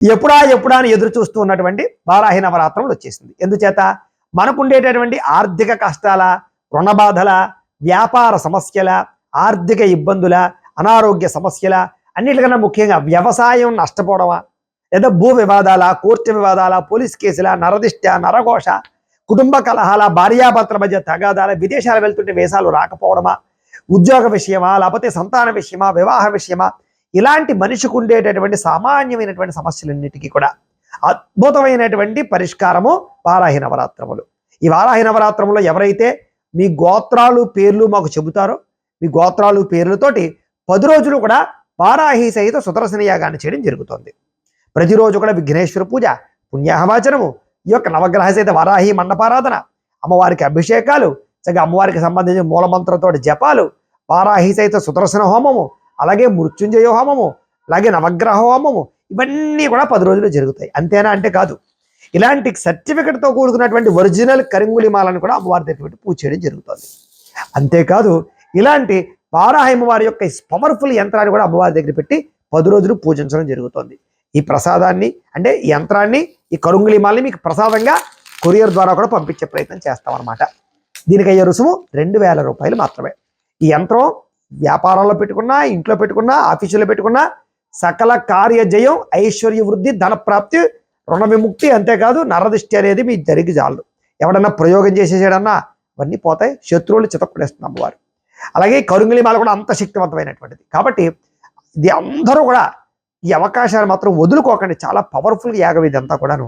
ఎప్పుడా ఎప్పుడా అని ఎదురు చూస్తూ ఉన్నటువంటి వారాహి నవరాత్రములు వచ్చేసింది. ఎందుచేత మనకుండేటటువంటి ఆర్థిక కష్టాల, రుణ బాధల, వ్యాపార సమస్యల, ఆర్థిక ఇబ్బందుల, అనారోగ్య సమస్యల, అన్నిటికన్నా ముఖ్యంగా వ్యవసాయం నష్టపోవడమా, లేదా భూ వివాదాల, కోర్టు వివాదాల, పోలీస్ కేసుల, నరదిష్ట, నరఘోష, కుటుంబ కలహాల, భార్యాభర్తల మధ్య తగాదాల, విదేశాలు వెళ్తుంటే వేసాలు రాకపోవడమా, ఉద్యోగ విషయమా, లేకపోతే సంతాన విషయమా, వివాహ విషయమా, ఇలాంటి మనిషికి ఉండేటటువంటి సామాన్యమైనటువంటి సమస్యలన్నిటికీ కూడా అద్భుతమైనటువంటి పరిష్కారము వారాహి నవరాత్రములు. ఈ వారాహి నవరాత్రములో ఎవరైతే మీ గోత్రాలు పేర్లు మాకు చెబుతారో, మీ గోత్రాలు పేర్లతోటి 10 రోజులు కూడా వారాహి సహిత సుదర్శన యాగాన్ని చేయడం జరుగుతుంది. ప్రతిరోజు కూడా విఘ్నేశ్వర పూజ, పుణ్యాహవాచనము, ఈ యొక్క నవగ్రహ సహిత వారాహి మండపారాధన, అమ్మవారికి అభిషేకాలు, చక్కగా అమ్మవారికి సంబంధించిన మూలమంత్రంతో జపాలు, వారాహి సహిత సుదర్శన హోమము, అలాగే మృత్యుంజయ హోమము, అలాగే నవగ్రహ హోమము, ఇవన్నీ కూడా 10 రోజులు జరుగుతాయి. అంతేనా అంటే కాదు, ఇలాంటి సర్టిఫికెట్తో కూడుకున్నటువంటి ఒరిజినల్ కరింగులిమాలను కూడా అమ్మవారి దగ్గర పెట్టి పూజ చేయడం జరుగుతుంది. అంతేకాదు ఇలాంటి వారాహి అమ్మవారి యొక్క పవర్ఫుల్ యంత్రాన్ని కూడా అమ్మవారి దగ్గర పెట్టి 10 రోజులు పూజించడం జరుగుతుంది. ఈ ప్రసాదాన్ని అంటే ఈ యంత్రాన్ని, ఈ కరుంగులిమాలని మీకు ప్రసాదంగా కొరియర్ ద్వారా కూడా పంపించే ప్రయత్నం చేస్తామన్నమాట. దీనికి అయ్యే రుసుము 2000 రూపాయలు మాత్రమే. ఈ యంత్రం వ్యాపారంలో పెట్టుకున్నా, ఇంట్లో పెట్టుకున్నా, ఆఫీసులో పెట్టుకున్నా సకల కార్యజయం, ఐశ్వర్య వృద్ధి, ధన ప్రాప్తి, రుణ విముక్తి, అంతేకాదు నరదిష్టి అనేది మీ జరిగి చాలు. ఎవడన్నా ప్రయోగం చేసేసాడన్నా అవన్నీ పోతాయి, శత్రువులు చితక్కుడేస్తుంది అమ్మవారు. అలాగే కరుంగులిమాల కూడా అంత శక్తివంతమైనటువంటిది కాబట్టి ఇది అందరూ కూడా ఈ అవకాశాన్ని మాత్రం వదులుకోకండి. చాలా పవర్ఫుల్ యాగం ఇదంతా కూడాను.